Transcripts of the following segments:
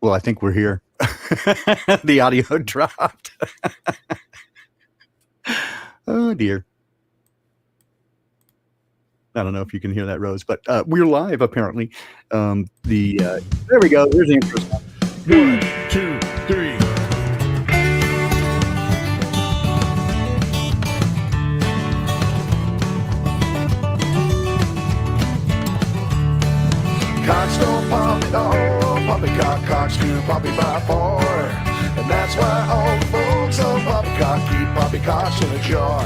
Well, I think we're here. The audio dropped. Oh, dear. I don't know if you can hear that, Rose, but we're live, apparently. There we go. There's the intro. 1, 2, 3. Cocks don't pop at all, poppycock cocks do poppy by 4. And that's why all the folks on poppycock keep poppycocks in a jar.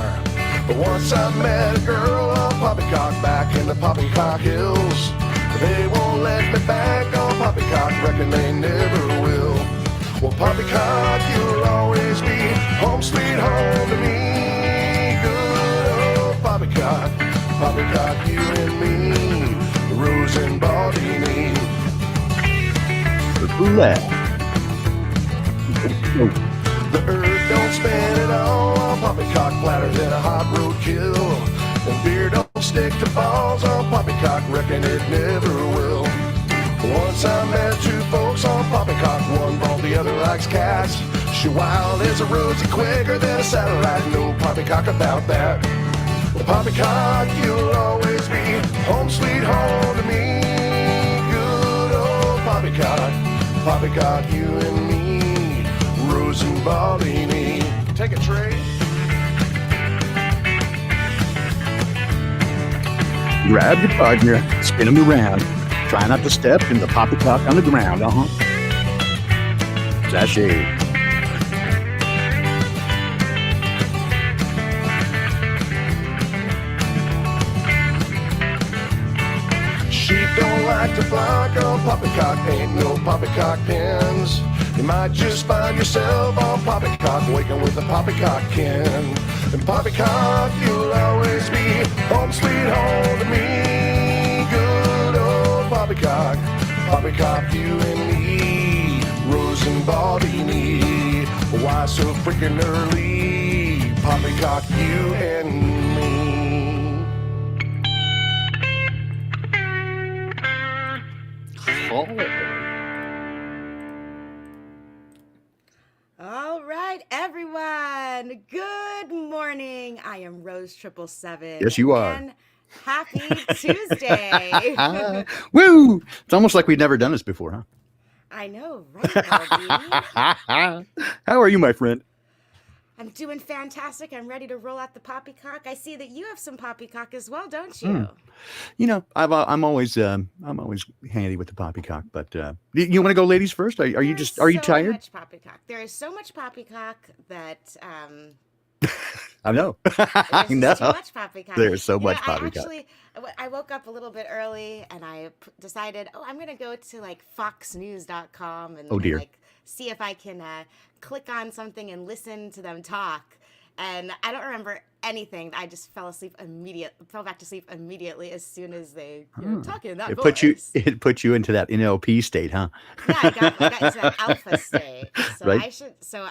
But once I met a girl on poppycock back in the Poppycock Hills, they won't let me back on poppycock, reckon they never will. Well, poppycock, you'll always be home sweet home to me. Good old poppycock, poppycock, you and me, Rose and Baldini. The earth don't spin at all on poppycock, flatter than a hot roadkill. And beer don't stick to balls on poppycock, reckon it never will. Once I met two folks on poppycock, one bald, the other likes cats. She wild as a rosy, quicker than a satellite, no poppycock about that. Well, poppycock, you'll always be home sweet home to me. Good old poppycock, poppycock, you and me, Rose and Baldini. Take a tray. Grab your partner, spin them around. Try not to step in the poppycock on the ground. Sachet. Sheep don't like to flock on poppycock, ain't no poppycock pins. You might just find yourself on poppycock, waking with a poppycock kin. And poppycock, you'll always be home sweet home to me. Good old poppycock, poppycock, you and me, Rose and Baldini. Why so freaking early? Poppycock, you and me. All right, everyone. Good morning. I am Rose 777. Yes, you are. And happy Tuesday. Woo! It's almost like we've never done this before, huh? I know, right, Baldini? How are you, my friend? I'm doing fantastic. I'm ready to roll out the poppycock. I see that you have some poppycock as well, don't you? You know, I'm always handy with the poppycock. But you want to go, ladies, first? Are you There's tired? so much poppycock. There is so much poppycock that I know. I there's know. just too much poppycock. There's so much I poppycock. I woke up a little bit early and I decided, I'm going to go to like foxnews.com and, Oh, dear. and like see if I can click on something and listen to them talk. And I don't remember anything. I just fell back to sleep immediately as soon as they talk in that voice. It put you into that NLP state, huh? Yeah, I got into that alpha state. So Right.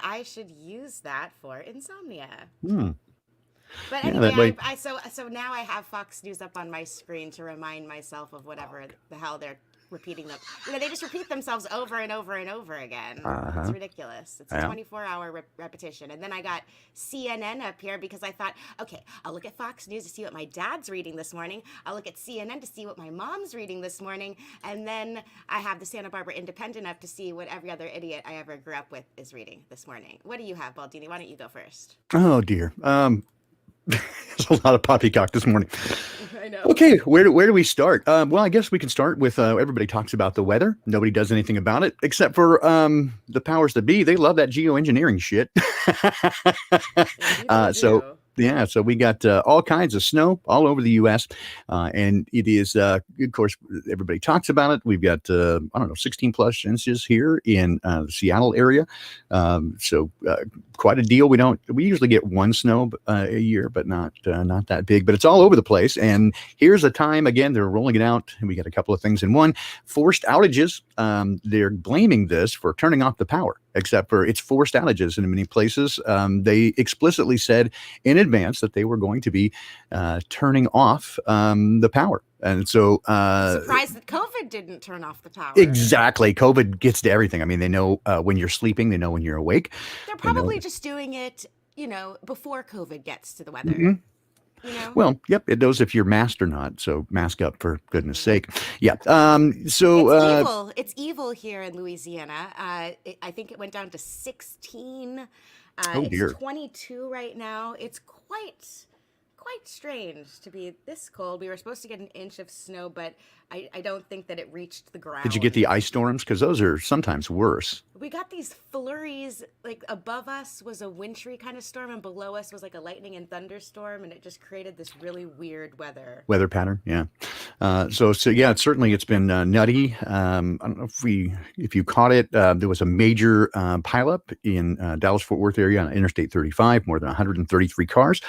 I should use that for insomnia. But Yeah, anyway, that way- so now I have Fox News up on my screen to remind myself of whatever the hell they're repeating them. They just repeat themselves over and over and over again. It's ridiculous. It's a 24-hour repetition. And then I got CNN up here because I thought, okay, I'll look at Fox News to see what my dad's reading this morning. I'll look at CNN to see what my mom's reading this morning. And then I have the Santa Barbara Independent up to see what every other idiot I ever grew up with is reading this morning. What do you have, Baldini? Why don't you go first? Oh, dear. There's a lot of poppycock this morning. I know. Okay, where do we start? Well, I guess we can start with everybody talks about the weather. Nobody does anything about it except for the powers that be. They love that geoengineering shit. So we got all kinds of snow all over the U.S. And it is, of course, everybody talks about it. We've got, 16 plus inches here in the Seattle area. So quite a deal. We usually get one snow a year, but not that big, but it's all over the place. And here's a time, again, they're rolling it out. And we got a couple of things in one. Forced outages. They're blaming this for turning off the power, except for it's forced outages in many places. They explicitly said in advance advance that they were going to be turning off the power. And so surprised that COVID didn't turn off the power. Exactly. COVID gets to everything. I mean, they know when you're sleeping, they know when you're awake. They're probably just doing it, before COVID gets to the weather. Mm-hmm. Well, yep, it knows if you're masked or not. So mask up, for goodness sake. Yeah. So it's evil. It's evil here in Louisiana. I think it went down to 16. Oh dear. It's 22 right now. It's quite strange to be this cold. We were supposed to get an inch of snow, but I don't think that it reached the ground. Did you get the ice storms? Because those are sometimes worse. We got these flurries, like above us was a wintry kind of storm, and below us was like a lightning and thunderstorm, and it just created this really weird weather pattern. Yeah. So yeah, it's been nutty. I don't know if you caught it. There was a major pileup in Dallas Fort Worth area on Interstate 35. More than 133 cars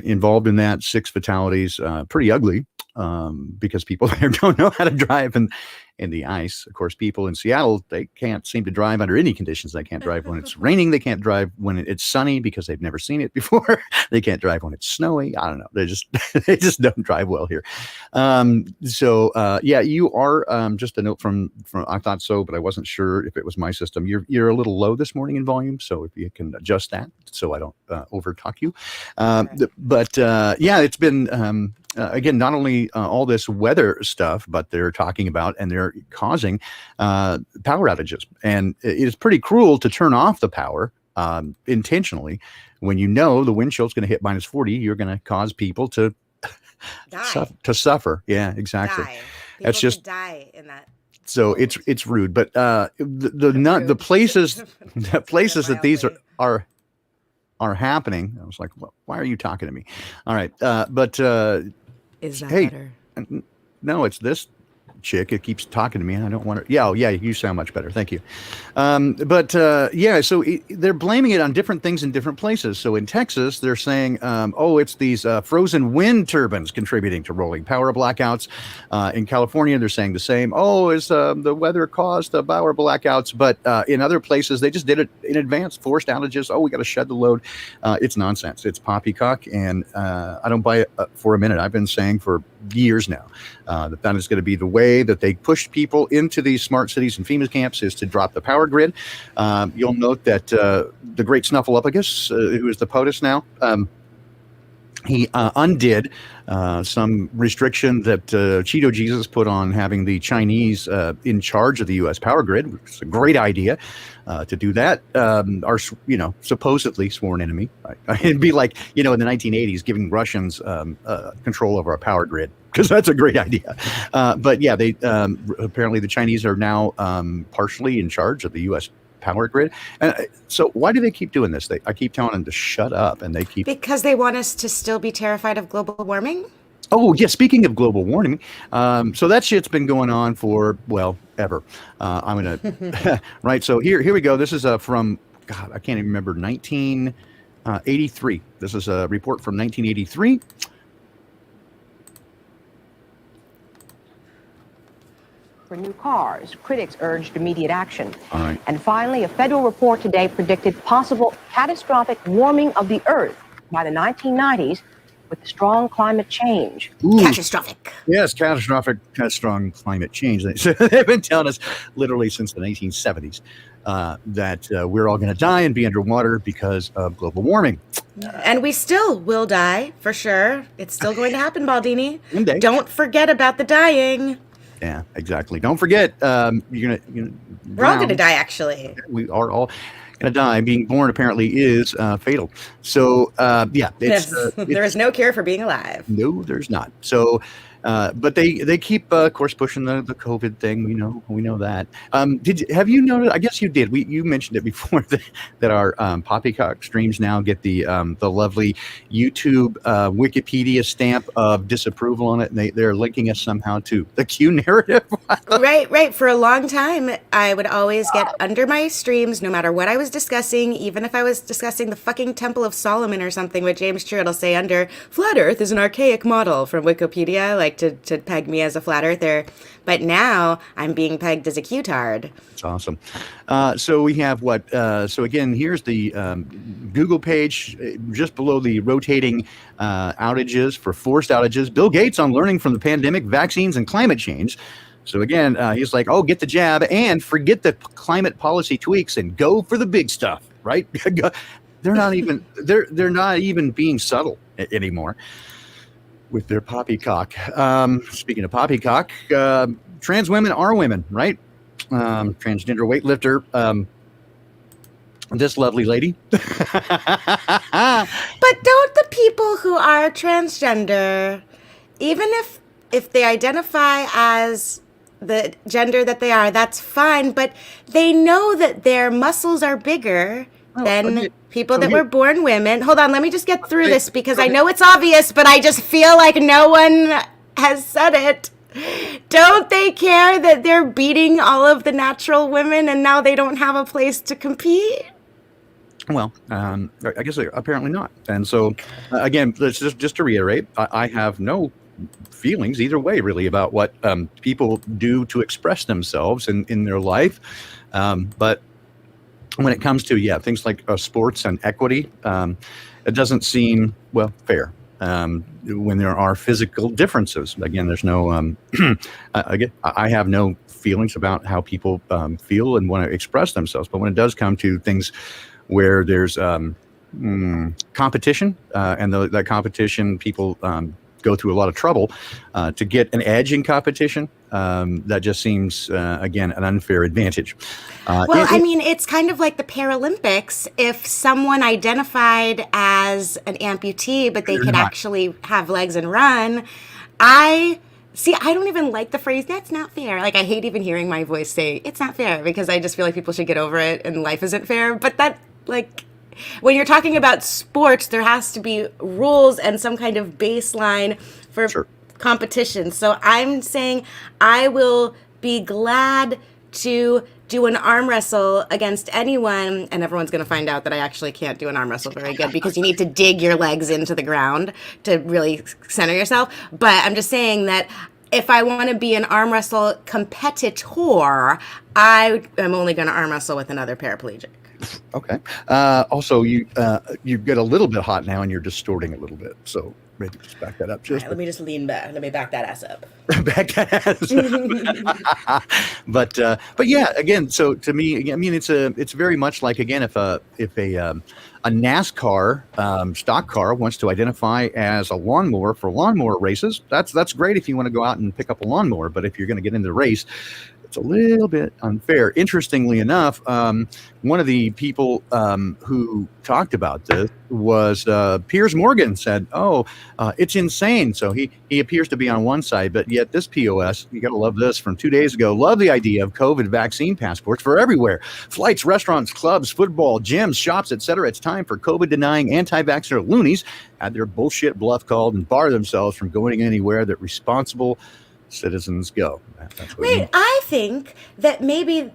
involved in that. 6 fatalities. Pretty ugly. Because people there don't know how to drive in the ice. Of course, people in Seattle, they can't seem to drive under any conditions. They can't drive when it's raining. They can't drive when it's sunny because they've never seen it before. They can't drive when it's snowy. I don't know. They just don't drive well here. Yeah, you are just a note from I thought so, but I wasn't sure if it was my system. You're a little low this morning in volume, so if you can adjust that so I don't over talk you. Yeah, it's been again, not only all this weather stuff, but they're talking about and they're causing power outages. And it is pretty cruel to turn off the power intentionally when you know the wind chill is going to hit minus 40. You're going to cause people to suffer. Yeah, exactly. That's just die in that. So it's rude, but the places that these are happening. I was like, why are you talking to me? All right, but is that better? No, it's this chick. It keeps talking to me, and I don't want to. Yeah, you sound much better. Thank you. So they're blaming it on different things in different places. So in Texas, they're saying, it's these frozen wind turbines contributing to rolling power blackouts. In California, they're saying the same. It's the weather caused the power blackouts. But in other places, they just did it in advance, forced outages. We got to shed the load. It's nonsense. It's poppycock, and I don't buy it for a minute. I've been saying for years now that is going to be the way that they push people into these smart cities and FEMA camps is to drop the power grid. You'll note that the great Snuffleupagus, who is the POTUS now, he undid some restriction that Cheeto Jesus put on having the Chinese in charge of the U.S. power grid, which is a great idea to do that. Our, supposedly sworn enemy. It'd be like, in the 1980s, giving Russians control over our power grid, because that's a great idea. But yeah, they apparently the Chinese are now partially in charge of the U.S. power grid. And so why do they keep doing this? I keep telling them to shut up, and they keep... Because they want us to still be terrified of global warming? Oh, yeah. Speaking of global warming, so that shit's been going on for, ever. I'm going to... Right. So here we go. This is from, God, I can't even remember, 1983. This is a report from 1983. For new cars, critics urged immediate action. All right. And finally, a federal report today predicted possible catastrophic warming of the Earth by the 1990s with strong climate change. Ooh. Catastrophic. Yes, catastrophic, strong climate change. They've been telling us literally since the 1970s that we're all going to die and be underwater because of global warming. And we still will die, for sure. It's still going to happen, Baldini. One day. Don't forget about the dying. Yeah, exactly. Don't forget, we're all going to die, actually. We are all going to die. Being born apparently is fatal. So, there is no cure for being alive. No, there's not. So, but they keep, of course, pushing the COVID thing. We know that. Have you noticed? I guess you did. You mentioned it before that our Poppycock streams now get the lovely YouTube Wikipedia stamp of disapproval on it, and they're linking us somehow to the Q narrative. Right. For a long time, I would always get under my streams, no matter what I was discussing, even if I was discussing the fucking Temple of Solomon or something with James Stewart, it'll say under, "Flat Earth is an archaic model" from Wikipedia. like to peg me as a flat earther, but now I'm being pegged as a Q-tard. That's awesome. So we have what? So again, here's the Google page just below the rotating outages for forced outages. Bill Gates on learning from the pandemic, vaccines, and climate change. So again, he's like, oh, get the jab and forget the climate policy tweaks and go for the big stuff, right? They're not even being subtle anymore with their poppycock. Speaking of poppycock, trans women are women, right? Transgender weightlifter. This lovely lady. But don't the people who are transgender, even if they identify as the gender that they are, that's fine, but they know that their muscles are bigger than people that were born women. Hold on, let me just get through this because I know it's obvious, but I just feel like no one has said it. Don't they care that they're beating all of the natural women and now they don't have a place to compete? Well, I guess apparently not. And so, again, let's just to reiterate, I have no feelings either way, really, about what people do to express themselves in their life. But when it comes to, things like sports and equity, it doesn't seem, fair. When there are physical differences. Again, there's no, I have no feelings about how people feel and want to express themselves. But when it does come to things where there's competition, and that competition, people go through a lot of trouble to get an edge in competition, that just seems, again, an unfair advantage. It's kind of like the Paralympics. If someone identified as an amputee, but they could actually have legs and run, I don't even like the phrase, that's not fair. Like, I hate even hearing my voice say, it's not fair, because I just feel like people should get over it and life isn't fair. But that, like, when you're talking about sports, there has to be rules and some kind of baseline for competition. So I'm saying I will be glad to do an arm wrestle against anyone, and everyone's going to find out that I actually can't do an arm wrestle very good because you need to dig your legs into the ground to really center yourself. But I'm just saying that if I want to be an arm wrestle competitor, I am only going to arm wrestle with another paraplegic. Okay. Also, you get a little bit hot now and you're distorting a little bit. So maybe just back that up. Let me just lean back. Let me back that ass up. Back that ass up. But yeah, again, so to me, I mean, it's very much like, again, if a NASCAR stock car wants to identify as a lawnmower for lawnmower races, that's great if you want to go out and pick up a lawnmower. But if you're going to get into the race, it's a little bit unfair. Interestingly enough, one of the people who talked about this was Piers Morgan said, it's insane. So he appears to be on one side, but yet this POS, you got to love this, from 2 days ago, love the idea of COVID vaccine passports for everywhere. Flights, restaurants, clubs, football, gyms, shops, etc. It's time for COVID-denying anti-vaxxer loonies had their bullshit bluff called and bar themselves from going anywhere that responsible citizens go. Wait, I think that maybe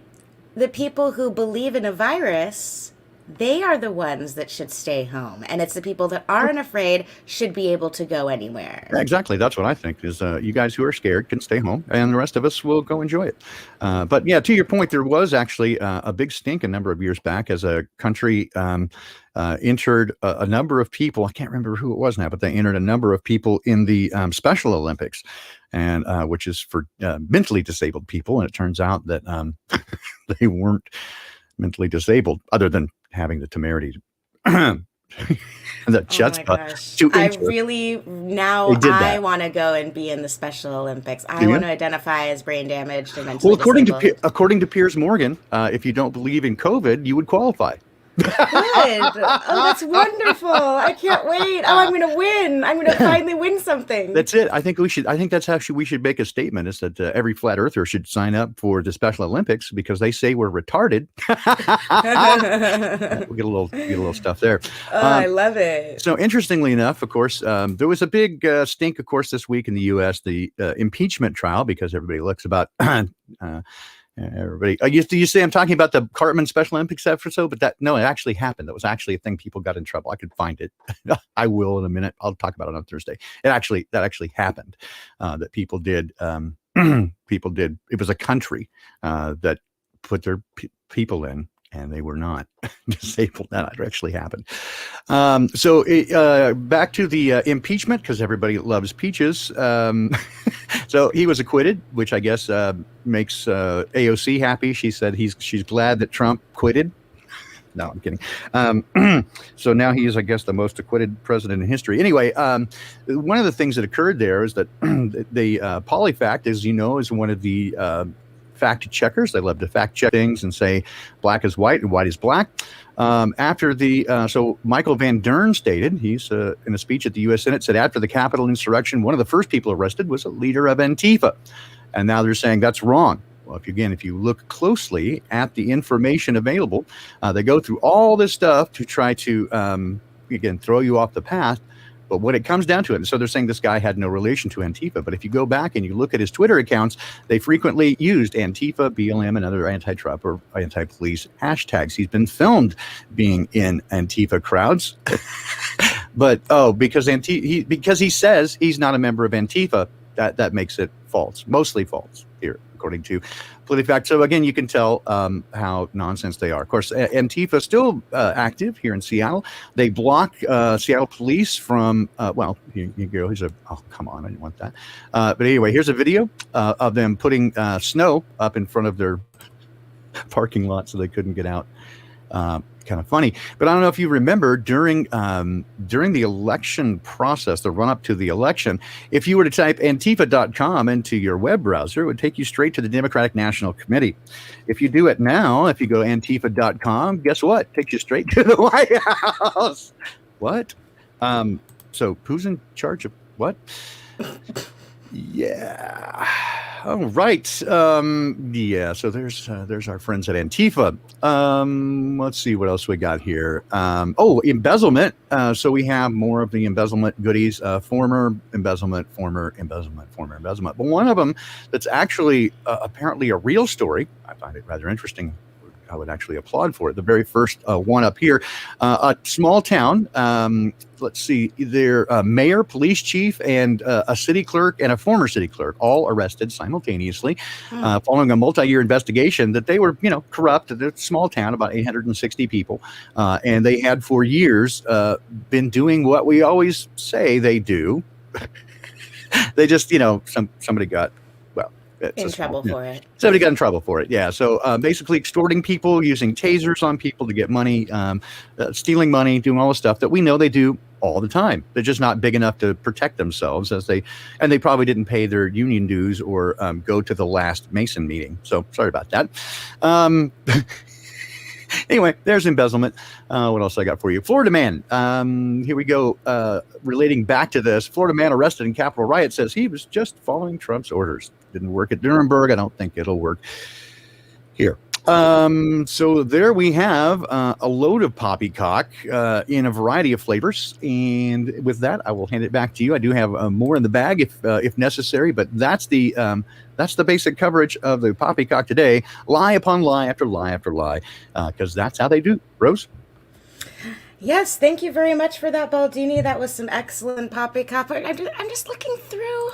the people who believe in a virus, they are the ones that should stay home. And it's the people that aren't afraid should be able to go anywhere. Exactly. That's what I think is you guys who are scared can stay home and the rest of us will go enjoy it. But yeah, to your point, there was actually a big stink a number of years back as a country entered a number of people. I can't remember who it was now, but they entered a number of people in the Special Olympics, and which is for mentally disabled people. And it turns out that they weren't mentally disabled, other than having the temerity, the chutzpah to enter. I want to go and be in the Special Olympics. I want to identify as brain damaged and mentally disabled. According to Piers Morgan, if you don't believe in COVID, you would qualify. Good. Oh, that's wonderful. I can't wait. Oh, I'm going to win. I'm going to finally win something. That's it. I think that's how we should make a statement, is that every flat earther should sign up for the Special Olympics because they say we're retarded. We'll get a little stuff there. Oh, I love it. So interestingly enough, of course, there was a big stink, of course, this week in the U.S., the impeachment trial, because everybody looks about Everybody, you say I'm talking about the Cartman Special Olympics episode, but it actually happened. That was actually a thing. People got in trouble. I could find it. I will in a minute. I'll talk about it on Thursday. That actually happened. That people did. People did. It was a country that put their people in, and they were not disabled. That actually happened. So back to the impeachment, because everybody loves peaches. So he was acquitted, which I guess makes AOC happy. She said she's glad that Trump quitted. No, I'm kidding. So now he is, I guess, the most acquitted president in history. Anyway, one of the things that occurred there is that the PolyFact, as you know, is one of the fact checkers. They love to fact check things and say black is white and white is black. So Michael Van Dern stated, he's in a speech at the U.S. Senate, said after the Capitol insurrection, one of the first people arrested was a leader of Antifa. And now they're saying that's wrong. Well, if you look closely at the information available, they go through all this stuff to try to, again, throw you off the path. But what it comes down to it, and so they're saying this guy had no relation to Antifa. But if you go back and you look at his Twitter accounts, they frequently used Antifa, BLM, and other anti-Trump or anti-police hashtags. He's been filmed being in Antifa crowds. But because he says he's not a member of Antifa, that makes it false, mostly false here, according to PolitiFact. So again, you can tell how nonsense they are. Of course, Antifa is still active here in Seattle. They block Seattle police from, here you go. Come on, I didn't want that. But anyway, here's a video of them putting snow up in front of their parking lot so they couldn't get out. Kind of funny, but I don't know if you remember during the election process, the run up to the election, if you were to type Antifa.com into your web browser, it would take you straight to the Democratic National Committee. If you do it now, if you go Antifa.com, guess what? It takes you straight to the White House. What? So who's in charge of what? Yeah. All right. Yeah. So there's our friends at Antifa. Let's see what else we got here. Embezzlement. So we have more of the embezzlement goodies. Former embezzlement. But one of them that's actually apparently a real story. I find it rather interesting. I would actually applaud for it. The very first one up here, a small town. Let's see, their mayor, police chief, and a city clerk and a former city clerk all arrested simultaneously, following a multi-year investigation that they were, corrupt. It's a small town, about 860 people, and they had for years been doing what we always say they do. They just, somebody got. In trouble for it. Somebody got in trouble for it, yeah. So basically extorting people, using tasers on people to get money, stealing money, doing all the stuff that we know they do all the time. They're just not big enough to protect themselves, and they probably didn't pay their union dues or go to the last Mason meeting. So sorry about that. Anyway, there's embezzlement. What else I got for you? Florida man. Here we go. Relating back to this, Florida man arrested in Capitol riot says he was just following Trump's orders. Didn't work at Nuremberg. I don't think it'll work here. So there we have a load of Poppycock in a variety of flavors. And with that, I will hand it back to you. I do have more in the bag if necessary, but that's the basic coverage of the Poppycock today. Lie upon lie after lie after lie, because that's how they do. Rose? Yes, thank you very much for that, Baldini. That was some excellent Poppycock. I'm just looking through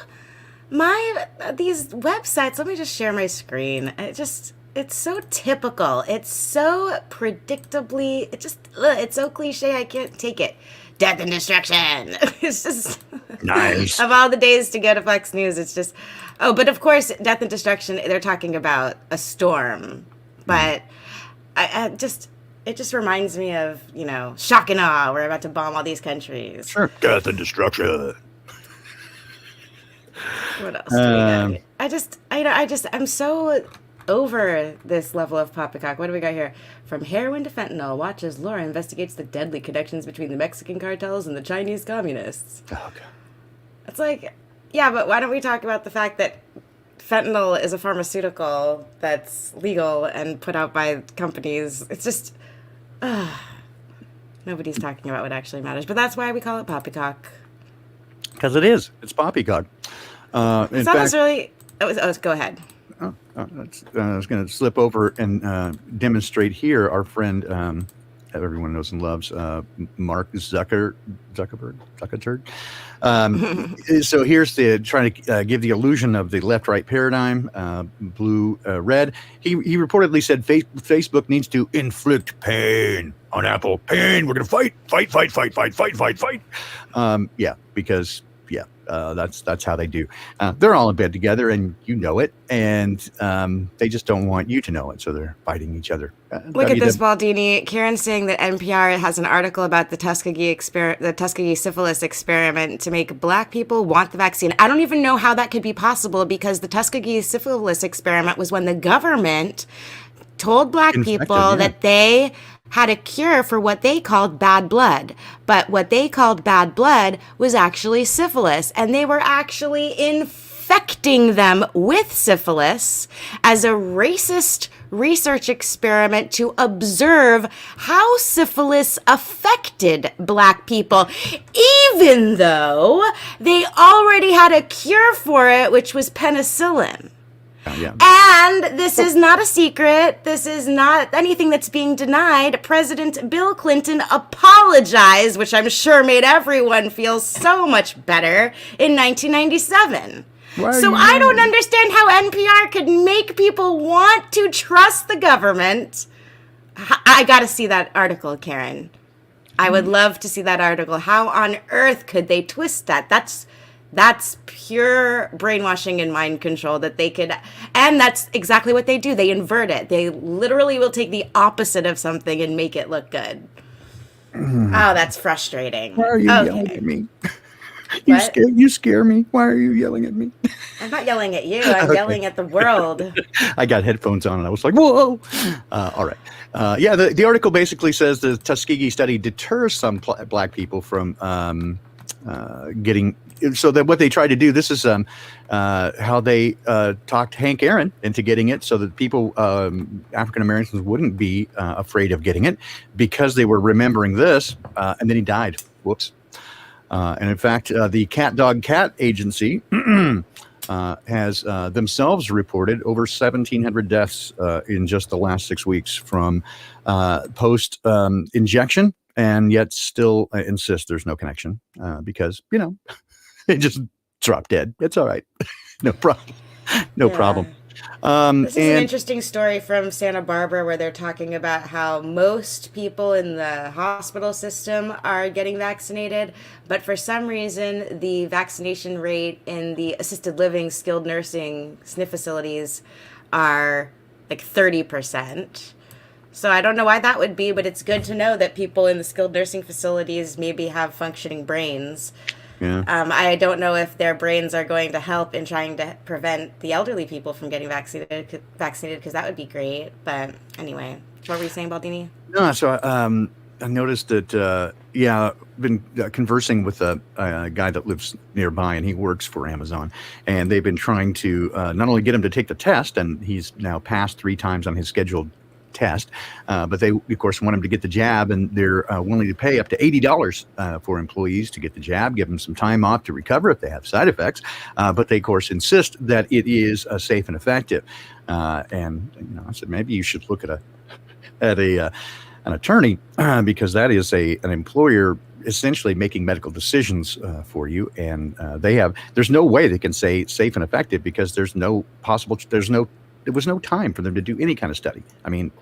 these websites. Let me just share my screen. It's so typical. It's so predictably, it's so cliche. I can't take it. Death and destruction. It's just nice. Of all the days to go to Fox News, it's just, but of course, death and destruction, they're talking about a storm. But it just reminds me of, shock and awe. We're about to bomb all these countries. Sure. Death and destruction. What else do we got? I'm so over this level of Poppycock. What do we got here? From heroin to fentanyl, watch as Laura investigates the deadly connections between the Mexican cartels and the Chinese communists. Oh, God. It's like, yeah, but why don't we talk about the fact that fentanyl is a pharmaceutical that's legal and put out by companies? It's just, nobody's talking about what actually matters. But that's why we call it Poppycock. Because it is. It's Poppycock. It's not necessarily... go ahead. I was going to slip over and demonstrate here our friend that everyone knows and loves, Mark Zuckerberg. So here's the trying to give the illusion of the left-right paradigm, blue, red. He reportedly said Facebook needs to inflict pain on Apple. Pain. We're going to fight. Yeah, because that's how they do. They're all in bed together, and you know it, and they just don't want you to know it, so they're fighting each other. Look at this, Baldini. Karen's saying that NPR has an article about the Tuskegee syphilis experiment to make Black people want the vaccine. I don't even know how that could be possible, because the Tuskegee syphilis experiment was when the government told Black people that they had a cure for what they called bad blood. But what they called bad blood was actually syphilis. And they were actually infecting them with syphilis as a racist research experiment to observe how syphilis affected Black people, even though they already had a cure for it, which was penicillin. Yeah. And this is not a secret. This is not anything that's being denied. President Bill Clinton apologized, which I'm sure made everyone feel so much better, in 1997. So I don't understand how NPR could make people want to trust the government. I got to see that article, Karen. I would love to see that article. How on earth could they twist that? That's pure brainwashing and mind control that they could, and that's exactly what they do. They invert it. They literally will take the opposite of something and make it look good. Oh, that's frustrating. Why are you yelling at me? You scare me. Why are you yelling at me? I'm not yelling at you. I'm yelling at the world. I got headphones on and I was like, whoa. All right. The article basically says the Tuskegee study deters some Black people from getting. So that what they tried to do, this is how they talked Hank Aaron into getting it, so that people, African Americans, wouldn't be afraid of getting it, because they were remembering this, and then he died. Whoops. And in fact, the Cat Dog Cat Agency has themselves reported over 1,700 deaths in just the last 6 weeks from post injection, and yet still insist there's no connection because, they just drop dead. It's all right. No problem. No problem. This is an interesting story from Santa Barbara, where they're talking about how most people in the hospital system are getting vaccinated, but for some reason the vaccination rate in the assisted living, skilled nursing, SNF facilities are like 30%. So I don't know why that would be, but it's good to know that people in the skilled nursing facilities maybe have functioning brains. Yeah. I don't know if their brains are going to help in trying to prevent the elderly people from getting vaccinated, because that would be great. But anyway, what were you saying, Baldini? No, so I noticed that, I've been conversing with a guy that lives nearby, and he works for Amazon. And they've been trying to not only get him to take the test, and he's now passed 3 times on his scheduled test, but they of course want him to get the jab, and they're willing to pay up to $80 for employees to get the jab, give them some time off to recover if they have side effects, but they of course insist that it is safe and effective, and I said maybe you should look at an attorney, because that is an employer essentially making medical decisions for you, and there's no way they can say safe and effective, because there was no time for them to do any kind of study. I mean,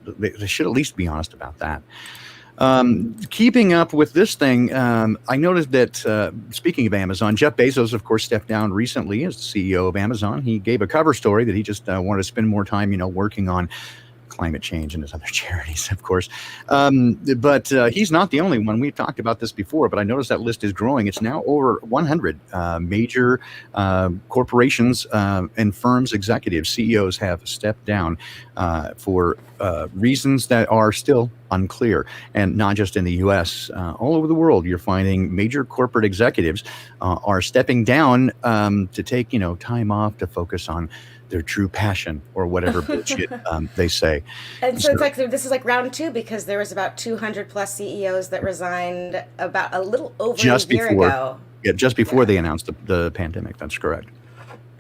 they should at least be honest about that. Keeping up with this thing, I noticed that, speaking of Amazon, Jeff Bezos, of course, stepped down recently as the CEO of Amazon. He gave a cover story that he just wanted to spend more time, working on climate change and his other charities, of course. But he's not the only one. We've talked about this before, but I noticed that list is growing. It's now over 100 major corporations and firms, executives, CEOs have stepped down for reasons that are still unclear. And not just in the U.S., all over the world, you're finding major corporate executives are stepping down to take, time off to focus on their true passion or whatever bullshit they say. And so it's like this is like round 2, because there was about 200 plus CEOs that resigned about a little over a year ago. Yeah, just before they announced the pandemic. That's correct.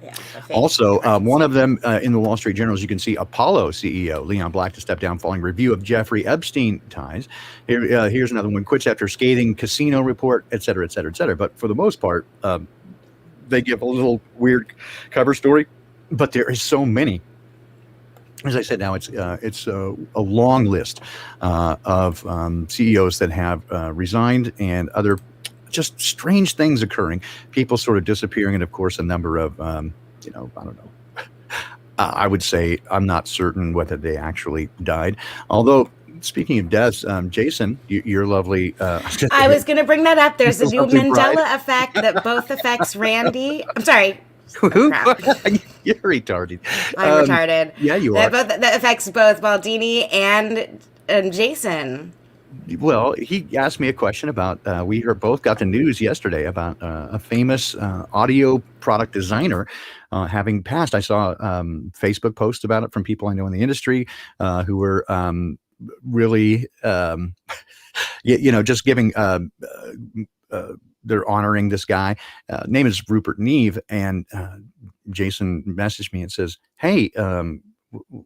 Yeah, the fake Also, one emergency. of them in the Wall Street Journal, as you can see, Apollo CEO Leon Black to step down following review of Jeffrey Epstein ties. Here's another one: quits after scathing casino report, et cetera, et cetera, et cetera. But for the most part, they give a little weird cover story, but there is so many. As I said, now it's a long list of CEOs that have resigned and other just strange things occurring. People sort of disappearing, and of course, a number of I don't know. I would say I'm not certain whether they actually died. Although, speaking of deaths, Jason, your lovely. I was going to bring that up. There's a new lovely bride. Mandela effect that both affects Randy. I'm sorry. Who? Crap. You're retarded. I'm retarded. Yeah, you are. That affects both Baldini and Jason. Well, he asked me a question about, we both got the news yesterday about a famous audio product designer having passed. I saw Facebook posts about it from people I know in the industry who were really, just giving, they're honoring this guy. Name is Rupert Neve. And Jason messaged me and says, hey,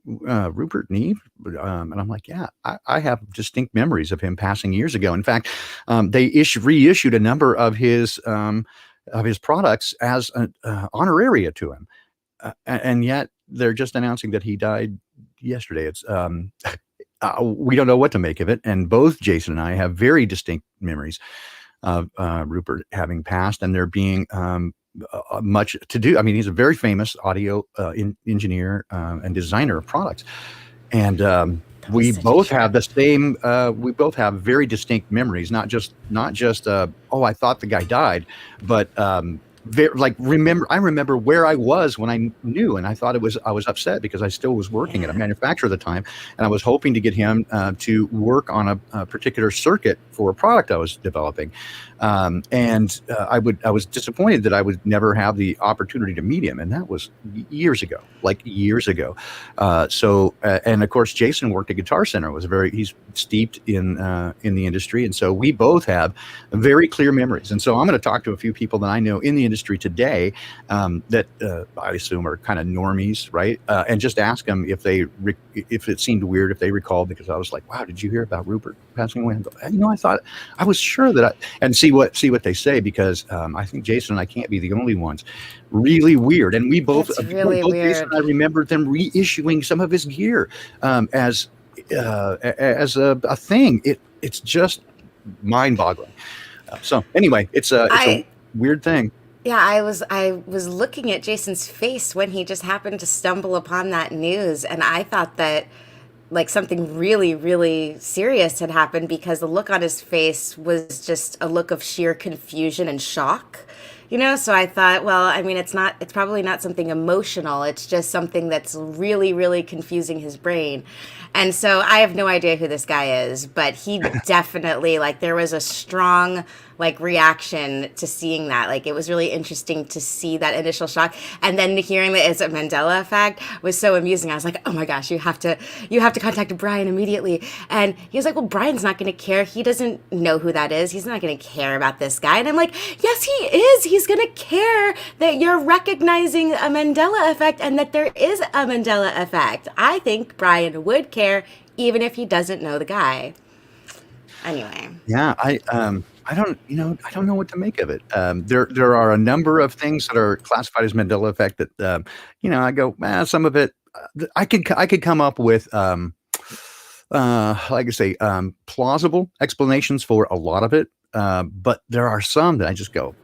Rupert Neve, and I'm like, yeah, I have distinct memories of him passing years ago. In fact, they reissued a number of his products as an honoraria to him, and yet they're just announcing that he died yesterday. It's we don't know what to make of it, and both Jason and I have very distinct memories of Rupert having passed, and there being much to do. I mean, he's a very famous audio engineer and designer of products, and we both have the same. We both have very distinct memories. Not just. Oh, I thought the guy died, but I remember where I was when I knew, and I thought I was upset because I still was working at a manufacturer at the time, and I was hoping to get him to work on a particular circuit for a product I was developing, and I was disappointed that I would never have the opportunity to meet him, and that was years ago. And of course, Jason worked at Guitar Center. He's steeped in the industry, and so we both have very clear memories. And so I'm going to talk to a few people that I know in the industry today that I assume are kind of normies, right? And just ask them if it seemed weird, if they recalled, because I was like, wow, did you hear about Rupert passing away? I thought I was sure that and see what they say, because I think Jason and I can't be the only ones. Really weird. And we both, really weird. Jason and I remember them reissuing some of his gear as a thing. It's just mind-boggling. So anyway, it's a weird thing. Yeah, I was looking at Jason's face when he just happened to stumble upon that news, and I thought that like something really, really serious had happened, because the look on his face was just a look of sheer confusion and shock. So I thought, well, I mean, it's probably not something emotional. It's just something that's really, really confusing his brain. And so I have no idea who this guy is, but he definitely, there was a strong, reaction to seeing that. It was really interesting to see that initial shock. And then hearing that it's a Mandela effect was so amusing. I was like, oh my gosh, you have to contact Brian immediately. And he was like, well, Brian's not going to care. He doesn't know who that is. He's not going to care about this guy. And I'm like, yes, he is. He's going to care that you're recognizing a Mandela effect and that there is a Mandela effect. I think Brian would care even if he doesn't know the guy. Anyway. Yeah, I don't know what to make of it. There are a number of things that are classified as Mandela effect that I go, some of it I could come up with plausible explanations for a lot of it, but there are some that I just go,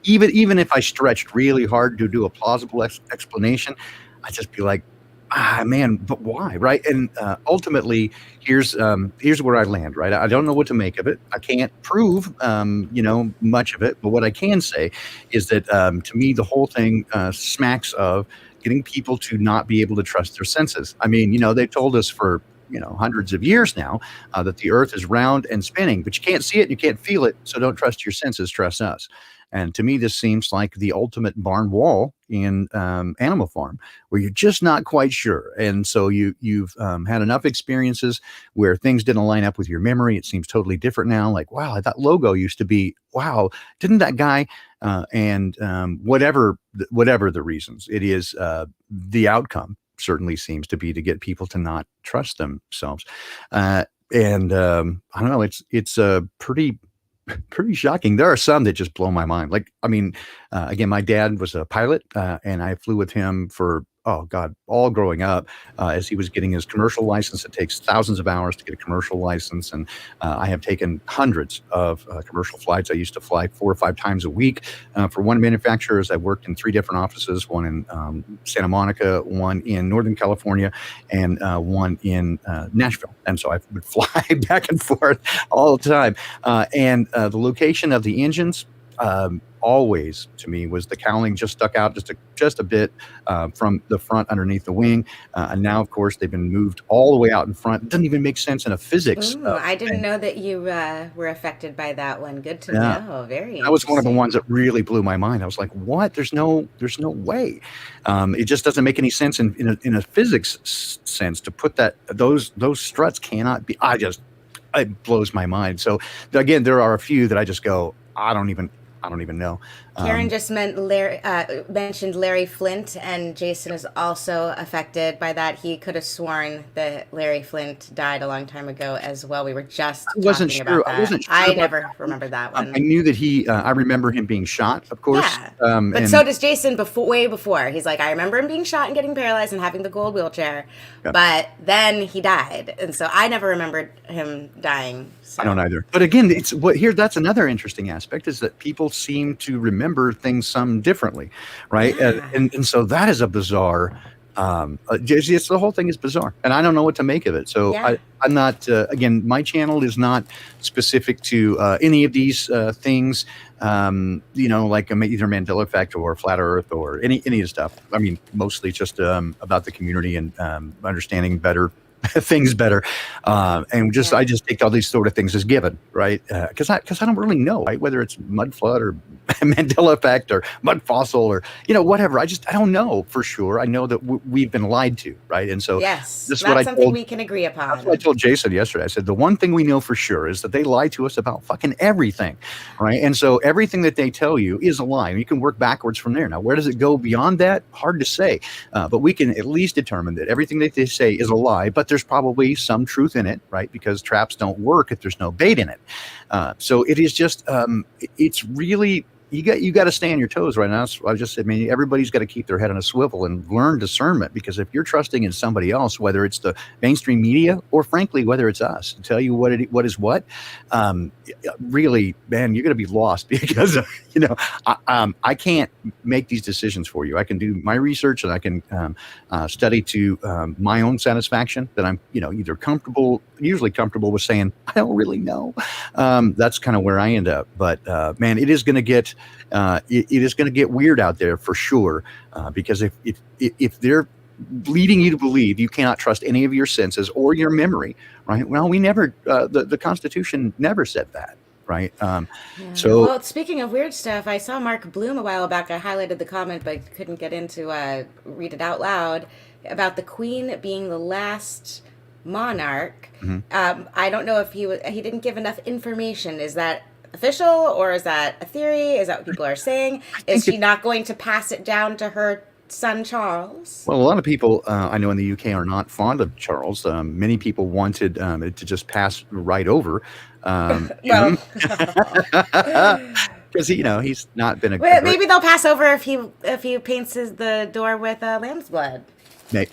even if I stretched really hard to do a plausible explanation, I just be like, man, but why, right? And ultimately, here's where I land, right? I don't know what to make of it. I can't prove, much of it. But what I can say is that to me, the whole thing smacks of getting people to not be able to trust their senses. I mean, they've told us for hundreds of years now, that the Earth is round and spinning, but you can't see it, you can't feel it. So don't trust your senses, trust us. And to me, this seems like the ultimate barn wall in Animal Farm, where you're just not quite sure. And so you've had enough experiences where things didn't line up with your memory. It seems totally different now. Like, wow, that logo used to be, wow, didn't that guy? And whatever the reasons, it is the outcome certainly seems to be to get people to not trust themselves. I don't know, it's pretty shocking. There are some that just blow my mind. Like, I mean, again, my dad was a pilot, and I flew with him for, oh God, all growing up, as he was getting his commercial license. It takes thousands of hours to get a commercial license. And I have taken hundreds of commercial flights. I used to fly 4 or 5 times a week for one manufacturer. As I worked in 3 different offices, one in Santa Monica, one in Northern California, and one in Nashville. And so I would fly back and forth all the time. And the location of the engines, always to me was the cowling just stuck out just a bit from the front underneath the wing, and now of course they've been moved all the way out in front. It doesn't even make sense in a physics. Ooh, I didn't know that you were affected by that one. Good to know. Very. That was one of the ones that really blew my mind. I was like, what? There's no way. It just doesn't make any sense in a physics sense to put those struts cannot be. It blows my mind. So again, there are a few that I just go, I don't even know. Karen just mentioned Larry Flint, and Jason is also affected by that. He could have sworn that Larry Flint died a long time ago as well. We were just talking about that. I wasn't sure. I never remembered that one. I knew that I remember him being shot, of course. Yeah. But so does Jason way before. He's like, I remember him being shot and getting paralyzed and having the gold wheelchair, but then he died. And so I never remembered him dying. So. I don't either. But again, that's another interesting aspect, is that people seem to remember things some differently, right? Yeah. And so that is a bizarre, the whole thing is bizarre, and I don't know what to make of it. So yeah. I'm not, again, my channel is not specific to any of these things, like either Mandela effect or flat earth or any of the stuff. I mean, mostly just about the community and understanding better things better, and I just take all these sort of things as given, right? Because I don't really know, right? Whether it's mud flood or Mandela effect or mud fossil or whatever. I don't know for sure. I know that we've been lied to, right? And so yes, that's something we can agree upon. That's what I told Jason yesterday. I said the one thing we know for sure is that they lie to us about fucking everything, right? And so everything that they tell you is a lie. And you can work backwards from there. Now, where does it go beyond that? Hard to say, but we can at least determine that everything that they say is a lie. But there's probably some truth in it, right? Because traps don't work if there's no bait in it. So it is just, it's really, you got to stay on your toes right now. So I just said, man, everybody's got to keep their head on a swivel and learn discernment, because if you're trusting in somebody else, whether it's the mainstream media or frankly, whether it's us to tell you what is what, really, man, you're going to be lost because, I can't make these decisions for you. I can do my research and I can study to my own satisfaction that I'm, usually comfortable with saying, I don't really know. That's kind of where I end up. But man, it is going to get weird out there for sure, because if they're leading you to believe you cannot trust any of your senses or your memory, right? Well, we never, the Constitution never said that. Right. So, well, speaking of weird stuff, I saw Mark Bloom a while back. I highlighted the comment, but couldn't get into read it out loud, about the Queen being the last monarch. Mm-hmm. I don't know if he didn't give enough information. Is that official, or is that a theory? Is that what people are saying? Is she not going to pass it down to her son Charles? Well, a lot of people I know in the UK are not fond of Charles. Many people wanted it to just pass right over. Because he's not been a. Well, maybe they'll pass over if he paints the door with lamb's blood.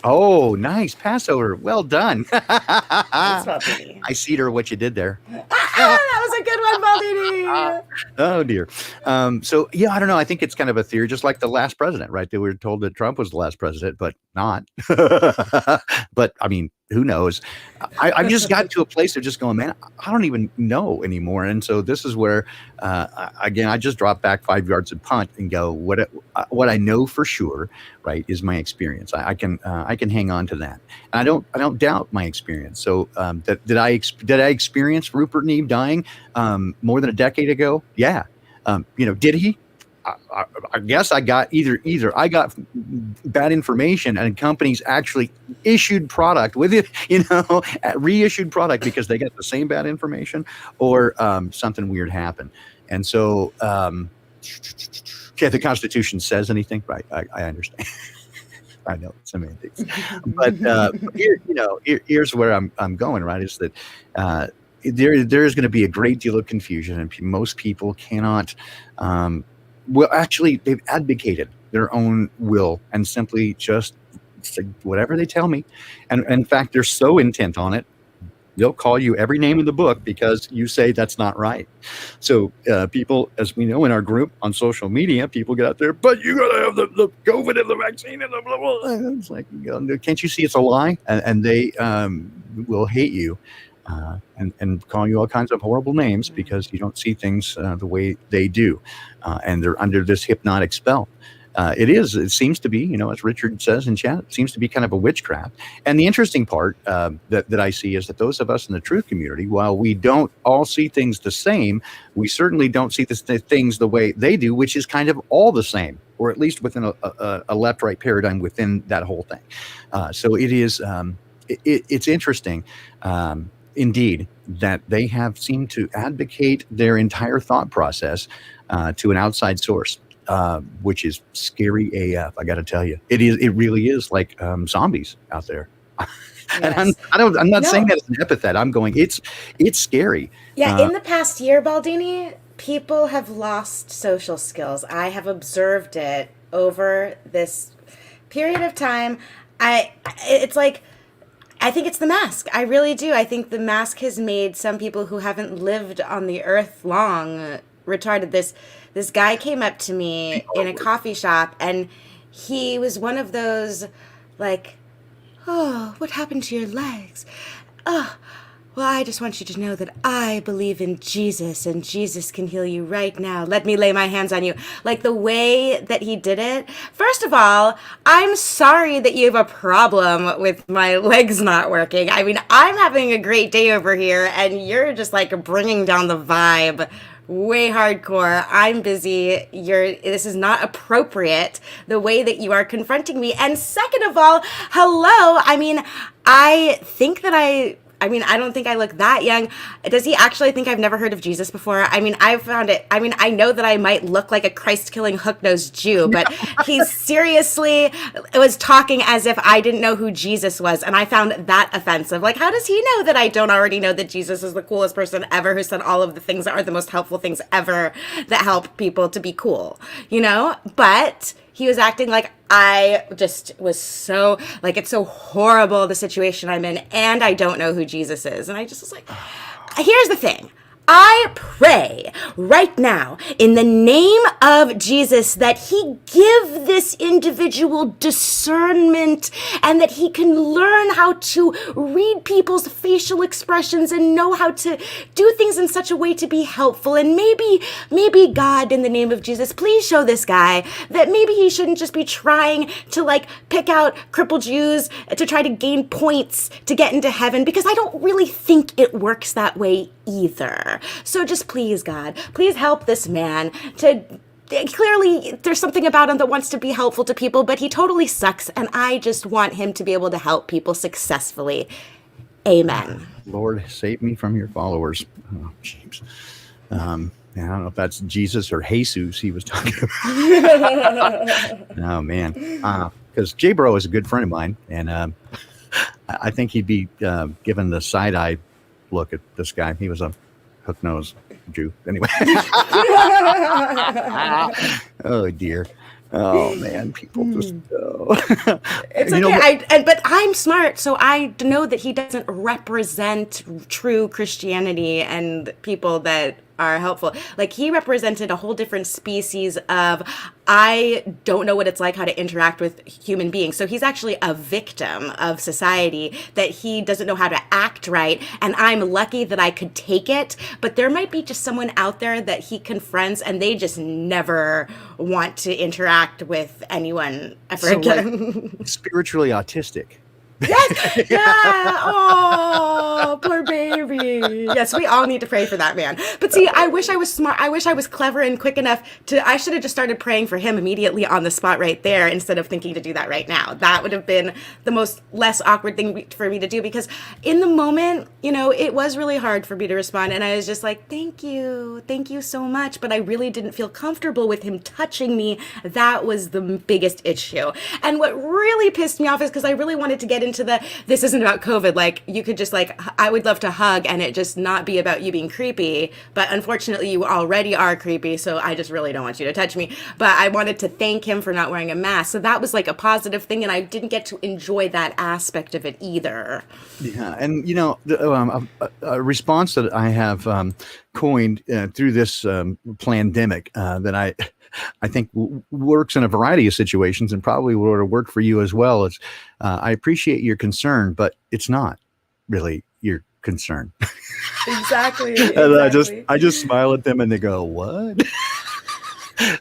Oh, nice Passover. Well done. I see what you did there. That was a good one, Baldini. Oh dear. So yeah, I don't know. I think it's kind of a theory, just like the last president, right? They were told that Trump was the last president, but not. But I mean, who knows? I've just gotten to a place of just going, man, I don't even know anymore. And so this is where, again, I just drop back 5 yards and punt and go, what I know for sure, right, is my experience. I can hang on to that. And I don't doubt my experience. So did I experience Rupert Neve dying more than a decade ago? Yeah. Did he? I guess I got either I got bad information and companies actually issued product with it, reissued product because they got the same bad information, or something weird happened. And so, if the Constitution says anything, right? I understand. I know it's semantics, but here's where I'm going. Right, is that there is going to be a great deal of confusion, and most people cannot. Well, actually, they've advocated their own will and simply just say whatever they tell me. And in fact, they're so intent on it, they'll call you every name in the book because you say that's not right. So people, as we know in our group on social media, people get out there, but you got to have the COVID and the vaccine and the blah, blah, blah. It's like, can't you see it's a lie? And they will hate you. And call you all kinds of horrible names because you don't see things the way they do. And they're under this hypnotic spell. It seems to be, as Richard says in chat, it seems to be kind of a witchcraft. And the interesting part that I see is that those of us in the truth community, while we don't all see things the same, we certainly don't see the things the way they do, which is kind of all the same, or at least within a left-right paradigm within that whole thing. So it is, it's interesting. Indeed, that they have seemed to advocate their entire thought process to an outside source, which is scary AF. I got to tell you, it really is like zombies out there. And I'm not saying that as an epithet. I'm going, it's scary. Yeah, in the past year, Baldini, people have lost social skills. I have observed it over this period of time. It's like, I think it's the mask. I really do. I think the mask has made some people who haven't lived on the earth long retarded. This guy came up to me in a coffee shop, and he was one of those, like, oh, what happened to your legs? Oh, well, I just want you to know that I believe in Jesus, and Jesus can heal you right now. Let me lay my hands on you. Like, the way that he did it. First of all, I'm sorry that you have a problem with my legs not working. I mean, I'm having a great day over here, and you're just, like, bringing down the vibe way hardcore. I'm busy. This is not appropriate, the way that you are confronting me. And second of all, hello. I mean, I don't think I look that young. Does he actually think I've never heard of Jesus before? I mean, I know that I might look like a Christ-killing hook-nosed Jew, but he seriously was talking as if I didn't know who Jesus was, and I found that offensive. Like, how does he know that I don't already know that Jesus is the coolest person ever who said all of the things that are the most helpful things ever that help people to be cool, But he was acting like I just was so, like, it's so horrible, the situation I'm in, and I don't know who Jesus is. And I just was like, here's the thing. I pray right now in the name of Jesus that he give this individual discernment and that he can learn how to read people's facial expressions and know how to do things in such a way to be helpful. And maybe God, in the name of Jesus, please show this guy that maybe he shouldn't just be trying to, like, pick out crippled Jews to try to gain points to get into heaven, because I don't really think it works that way either. So just please, God, please help this man to, clearly there's something about him that wants to be helpful to people, but he totally sucks, and I just want him to be able to help people successfully. Amen. Lord, save me from your followers. Oh, jeez. I don't know if that's Jesus or Jesus he was talking about. Oh, man. Because J-Bro is a good friend of mine, and I think he'd be given the side-eye look at this guy. He was a hook-nosed Jew. Anyway. Oh, dear. Oh, man. People just... It's okay. But I'm smart, so I know that he doesn't represent true Christianity and people that are helpful. Like, he represented a whole different species of, I don't know what it's like how to interact with human beings. So he's actually a victim of society, that he doesn't know how to act right. And I'm lucky that I could take it. But there might be just someone out there that he confronts and they just never want to interact with anyone ever again. Like, spiritually autistic. Yes, yeah. Oh, poor baby. Yes, we all need to pray for that man. But see, I wish I was smart. I wish I was clever and quick enough I should have just started praying for him immediately on the spot right there, instead of thinking to do that right now. That would have been the less awkward thing for me to do, because in the moment, it was really hard for me to respond. And I was just like, thank you so much. But I really didn't feel comfortable with him touching me. That was the biggest issue. And what really pissed me off is because I really wanted to get into this isn't about COVID. Like, you could just I would love to hug and it just not be about you being creepy. But unfortunately, you already are creepy. So I just really don't want you to touch me. But I wanted to thank him for not wearing a mask. So that was like a positive thing. And I didn't get to enjoy that aspect of it either. Yeah. And, a response that I have coined through this pandemic that I think works in a variety of situations and probably would have worked for you as well. Is I appreciate your concern, but it's not really your concern. Exactly. And I just smile at them and they go, "What?"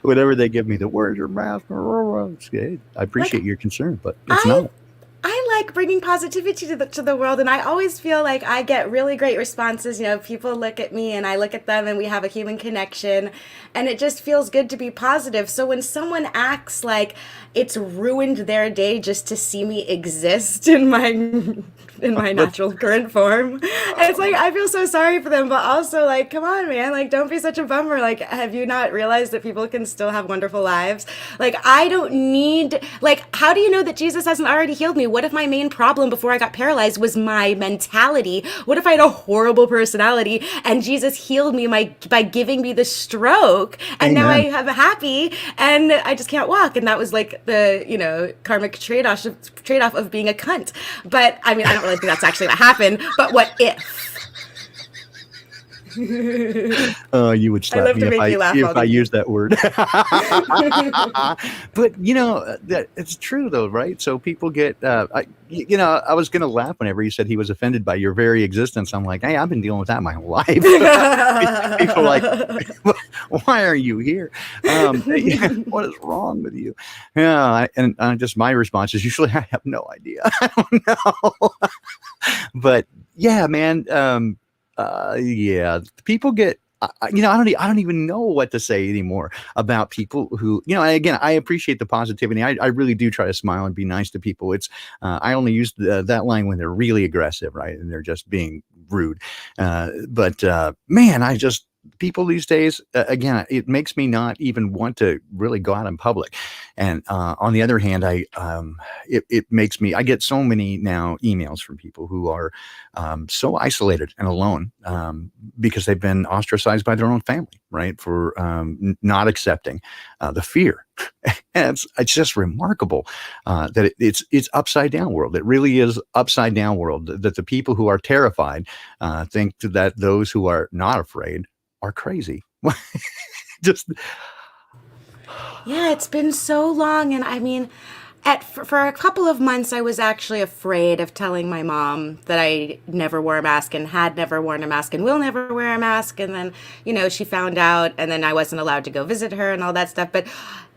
Whenever they give me the word or mouth, I appreciate your concern, but it's not. I like bringing positivity to the world, and I always feel like I get really great responses. People look at me and I look at them and we have a human connection, and it just feels good to be positive. So when someone acts like it's ruined their day just to see me exist in my natural current form, it's like I feel so sorry for them, but also like, come on, man, like, don't be such a bummer. Like, have you not realized that people can still have wonderful lives? Like, I don't need, like, how do you know that Jesus hasn't already healed me? What if my main problem before I got paralyzed was my mentality? What if I had a horrible personality and Jesus healed me by giving me the stroke, and now I have a happy and I just can't walk? And that was like the karmic trade-off of being a cunt. But I mean, I don't really think that's actually what happened, but what if? You would slap me if I used that word. But that it's true though, right? So people get I was gonna laugh whenever you said he was offended by your very existence. I'm like, hey, I've been dealing with that my whole life. People are like, why are you here? What is wrong with you? Yeah, and just my response is usually I have no idea. I don't know. But yeah, man. Yeah, people get, I don't even know what to say anymore about people who, again, I appreciate the positivity. I really do try to smile and be nice to people. It's, I only use that line when they're really aggressive, right? And they're just being rude. But man, people these days, again, it makes me not even want to really go out in public. And on the other hand, it makes me, I get so many now emails from people who are so isolated and alone because they've been ostracized by their own family, right? For not accepting the fear. And it's just remarkable that it's upside down world. It really is upside down world, that the people who are terrified think that those who are not afraid are crazy. Yeah, it's been so long. And I mean, for a couple of months, I was actually afraid of telling my mom that I never wore a mask and had never worn a mask and will never wear a mask. And then, she found out, and then I wasn't allowed to go visit her and all that stuff. But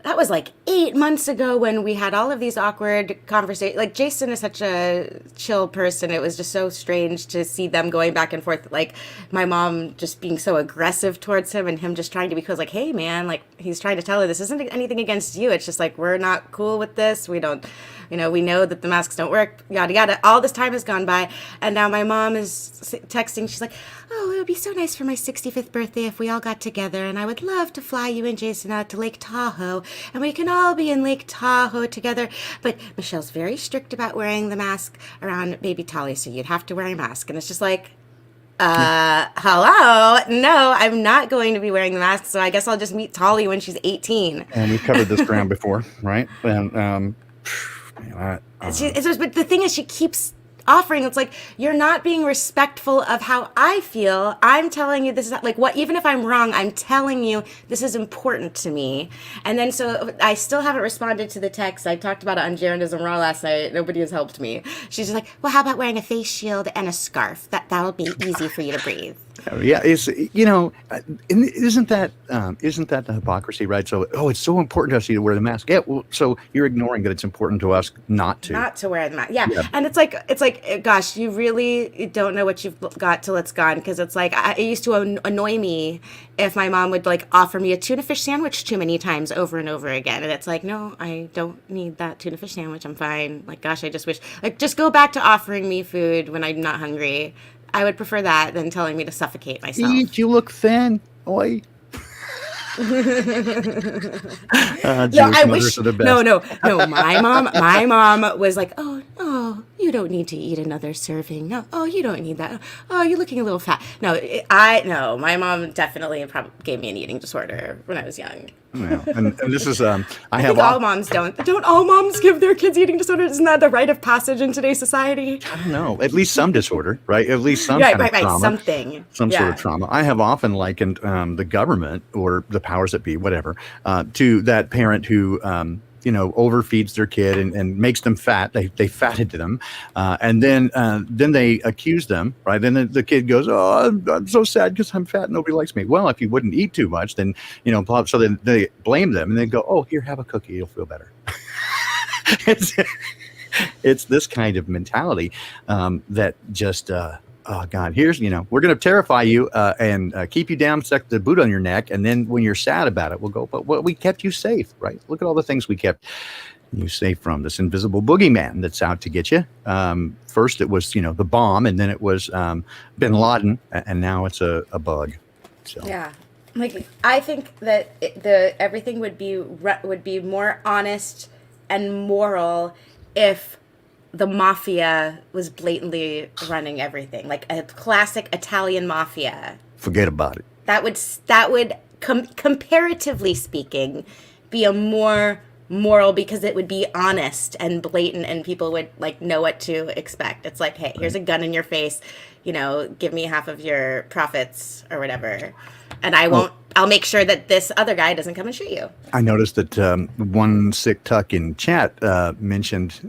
that was like 8 months ago when we had all of these awkward conversations. Like, Jason is such a chill person. It was just so strange to see them going back and forth. Like, my mom just being so aggressive towards him and him just trying to be cool. Like, hey, man, like, he's trying to tell her this isn't anything against you. It's just like, we're not cool with this. We don't, we know that the masks don't work, yada, yada. All this time has gone by. And now my mom is texting. She's like, oh, it would be so nice for my 65th birthday if we all got together. And I would love to fly you and Jason out to Lake Tahoe. And we can all be in Lake Tahoe together. But Michelle's very strict about wearing the mask around baby Tolly, so you'd have to wear a mask. And it's just like, hello? No, I'm not going to be wearing the mask, so I guess I'll just meet Tolly when she's 18. And we've covered this ground before, right? And but the thing is, she keeps offering. It's like, you're not being respectful of how I feel. I'm telling you this is like, what, even if I'm wrong, I'm telling you this is important to me. And then so I still haven't responded to the text. I talked about it on Journalism Raw last night. Nobody has helped me. She's just like, well, how about wearing a face shield and a scarf? That'll be easy for you to breathe. Yeah, isn't that the hypocrisy, right? So, it's so important to us to wear the mask. Yeah, well, so you're ignoring that it's important to us not to wear the mask. Yeah, and it's like, gosh, you really don't know what you've got till it's gone. Because it's like, it used to annoy me if my mom would like offer me a tuna fish sandwich too many times over and over again, and it's like, no, I don't need that tuna fish sandwich. I'm fine. Like, gosh, I just wish, like, just go back to offering me food when I'm not hungry. I would prefer that than telling me to suffocate myself. Eat, you look thin. Oi. I wish. No. My mom was like, oh, you don't need to eat another serving. No, you don't need that. Oh, you're looking a little fat. No, my mom definitely gave me an eating disorder when I was young. Yeah. And this is I think all moms don't all moms give their kids eating disorders? Isn't that the rite of passage in today's society? I don't know. At least some disorder, right? At least some kind of trauma. Something. Some sort of trauma. I have often likened the government or the powers that be, whatever, to that parent who overfeeds their kid and makes them fat. They fatted them, and then they accuse them, right? Then the kid goes, "Oh, I'm so sad because I'm fat and nobody likes me." Well, if you wouldn't eat too much, then so then they blame them and they go, "Oh, here, have a cookie, you'll feel better." It's this kind of mentality that just. Oh God! Here's we're going to terrify you and keep you down, stuck the boot on your neck, and then when you're sad about it, we'll go. But we kept you safe, right? Look at all the things we kept you safe from this invisible boogeyman that's out to get you. First, it was the bomb, and then it was Bin Laden, and now it's a bug. So yeah, like I think that everything would be more honest and moral if the mafia was blatantly running everything, like a classic Italian mafia. Forget about it. That would comparatively speaking, be a more moral, because it would be honest and blatant, and people would like know what to expect. It's like, hey, here's a gun in your face, give me half of your profits or whatever, and I'll make sure that this other guy doesn't come and shoot you. I noticed that one sick tuck in chat mentioned.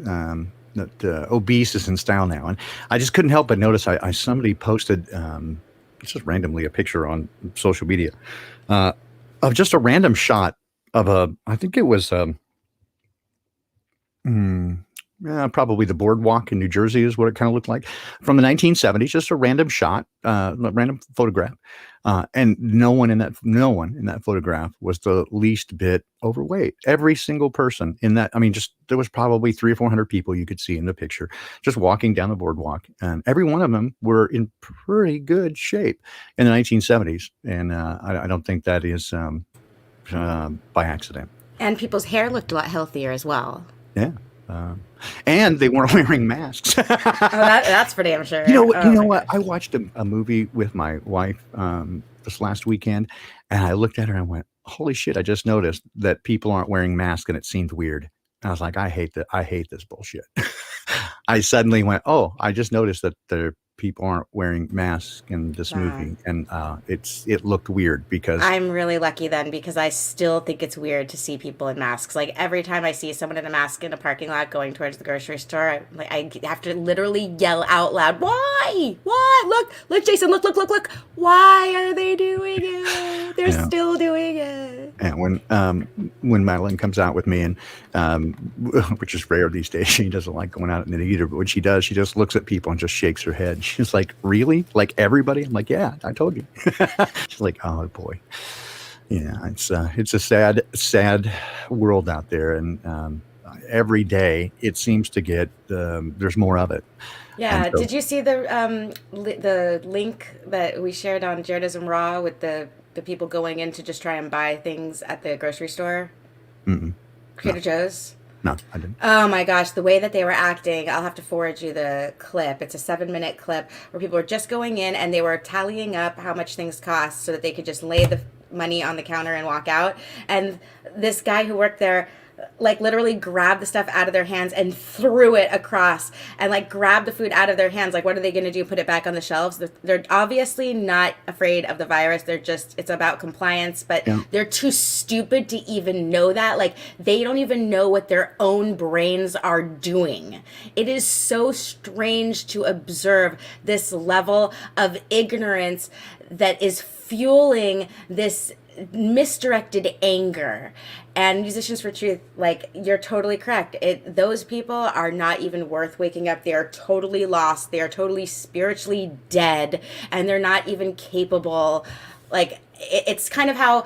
That obese is in style now, and I just couldn't help but notice. Somebody posted just randomly a picture on social media of just a random shot of I think it was probably the boardwalk in New Jersey is what it kind of looked like from the 1970s. Just a random shot, a random photograph, and no one in that photograph was the least bit overweight. Every single person in that, there was probably 300 or 400 people you could see in the picture, just walking down the boardwalk, and every one of them were in pretty good shape in the 1970s. And I don't think that is by accident. And people's hair looked a lot healthier as well. Yeah. And they weren't wearing masks. That's for damn sure. You know what? I watched a movie with my wife this last weekend, and I looked at her and I went, "Holy shit!" I just noticed that people aren't wearing masks, and it seemed weird. And I was like, "I hate this bullshit." I suddenly went, "Oh, I just noticed that the people aren't wearing masks in this movie," and it looked weird because I'm really lucky then, because I still think it's weird to see people in masks. Like every time I see someone in a mask in a parking lot going towards the grocery store, I have to literally yell out loud, "Why? Look, Jason, look! Why are they doing it? They're still doing it." And when Madeline comes out with me, and which is rare these days, she doesn't like going out in it either. But when she does, she just looks at people and just shakes her head. She's like, "Really? Like everybody?" I'm like, "Yeah, I told you." She's like, "Oh boy." Yeah, it's a sad world out there, and every day it seems to get there's more of it. Yeah. So, did you see the link that we shared on Journalism Raw with the people going in to just try and buy things at the grocery store? Trader Joe's? No, I didn't. Oh my gosh, the way that they were acting, I'll have to forward you the clip. It's a 7-minute clip where people were just going in and they were tallying up how much things cost so that they could just lay the money on the counter and walk out. And this guy who worked there like literally grabbed the stuff out of their hands and threw it across, and like grabbed the food out of their hands. Like, what are they going to do? Put it back on the shelves? They're obviously not afraid of the virus. They're just, it's about compliance, but they're too stupid to even know that. Like, they don't even know what their own brains are doing. It is so strange to observe this level of ignorance that is fueling this misdirected anger. And Musicians for Truth, like, you're totally correct. Those people are not even worth waking up. They are totally lost. They are totally spiritually dead, and they're not even capable. Like, it's kind of how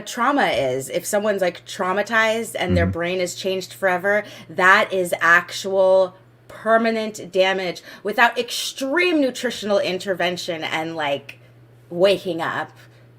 trauma is. If someone's like traumatized and their brain is changed forever, that is actual permanent damage without extreme nutritional intervention and like waking up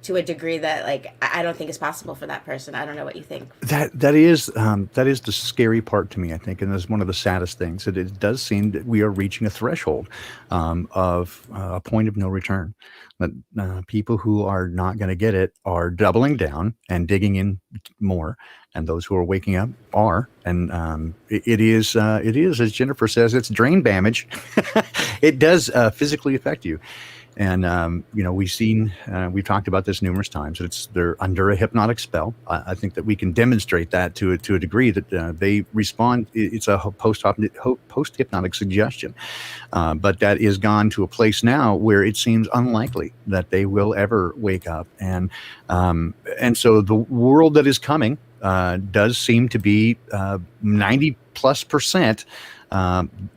to a degree that, like, I don't think is possible for that person. I don't know what you think. That is the scary part to me, I think, and it's one of the saddest things. That it does seem that we are reaching a threshold of a point of no return. That people who are not going to get it are doubling down and digging in more, and those who are waking up are. And it is, as Jennifer says, it's brain damage. It does physically affect you. And we've talked about this numerous times. They're under a hypnotic spell. I think that we can demonstrate that to a degree that they respond. It's a post hypnotic suggestion, but that is gone to a place now where it seems unlikely that they will ever wake up. And so the world that is coming does seem to be 90+%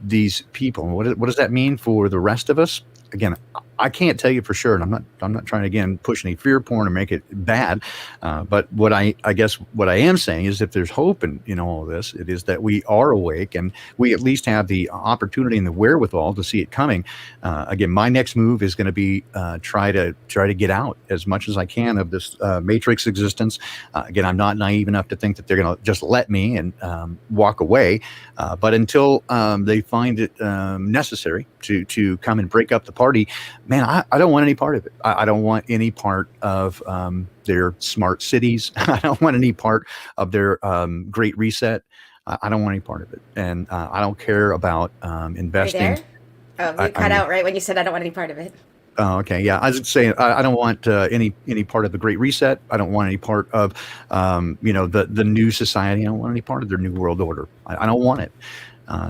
these people. What does that mean for the rest of us? Again, I can't tell you for sure, and I'm not trying to again push any fear porn or make it bad. But what I guess what I am saying is, if there's hope in all of this, it is that we are awake and we at least have the opportunity and the wherewithal to see it coming. Again, my next move is going to be try to get out as much as I can of this matrix existence. Again, I'm not naive enough to think that they're going to just let me and walk away. But until they find it necessary to come and break up the party, man, I don't want any part of it. I don't want any part of their smart cities. I don't want any part of their great reset. I don't want any part of it. And I don't care about investing. Are you there? Oh, you cut out right when you said I don't want any part of it. Oh, okay. Yeah. I was saying, I don't want any part of the Great Reset. I don't want any part of, the new society. I don't want any part of their new world order. I don't want it.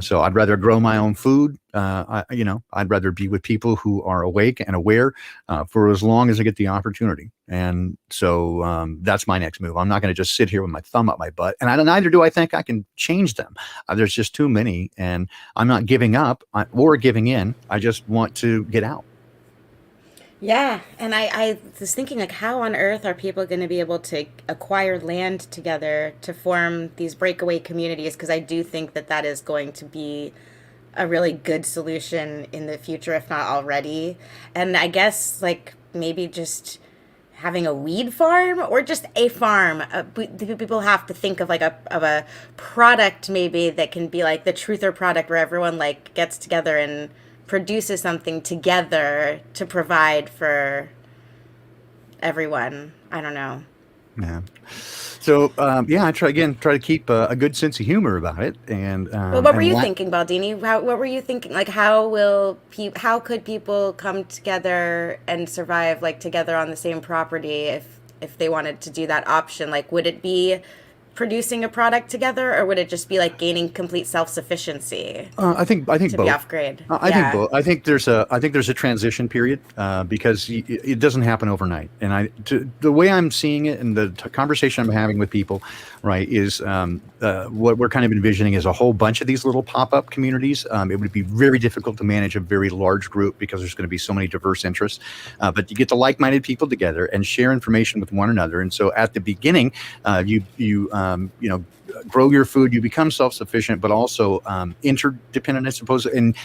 So I'd rather grow my own food. I'd rather be with people who are awake and aware for as long as I get the opportunity. And so that's my next move. I'm not going to just sit here with my thumb up my butt. And neither do I think I can change them. There's just too many. And I'm not giving up or giving in. I just want to get out. Yeah, and I was thinking, like, how on earth are people going to be able to acquire land together to form these breakaway communities? Because I do think that is going to be a really good solution in the future, if not already. And I guess, like, maybe just having a weed farm or just a farm. People have to think of, like, a product maybe that can be, like, the truther product where everyone, like, gets together and produces something together to provide for everyone. I don't know. Yeah. So I try to keep a good sense of humor about it. And well, what were you thinking, Baldini? What were you thinking? Like, how could people come together and survive, like, together on the same property if they wanted to do that option? Like, would it be producing a product together, or would it just be like gaining complete self-sufficiency? I think to both. Be off grid. I think both. I think there's a transition period because it doesn't happen overnight. And the way I'm seeing it, and the conversation I'm having with people, right, is what we're kind of envisioning is a whole bunch of these little pop-up communities. It would be very difficult to manage a very large group because there's going to be so many diverse interests. But you get the like-minded people together and share information with one another. And so at the beginning, you grow your food, you become self-sufficient, but also interdependent, I suppose. And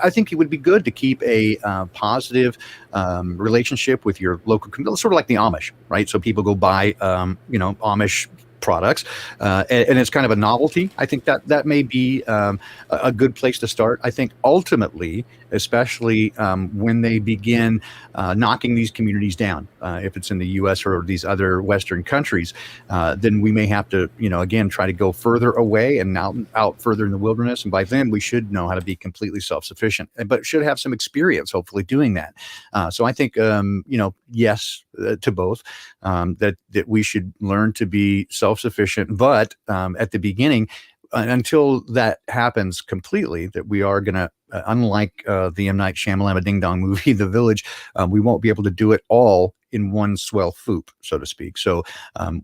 I think it would be good to keep a positive relationship with your local community, sort of like the Amish, right? So people go buy, Amish products, and it's kind of a novelty. I think that may be a good place to start. I think ultimately, especially when they begin knocking these communities down. If it's in the U.S. or these other Western countries, then we may have to, again, try to go further away and out further in the wilderness. And by then, we should know how to be completely self-sufficient, but should have some experience, hopefully, doing that. So I think, yes to both, that we should learn to be self-sufficient, but at the beginning, until that happens completely, that we are going to, unlike the M. Night Shyamalan Ding Dong movie, The Village, we won't be able to do it all in one swell swoop, so to speak. So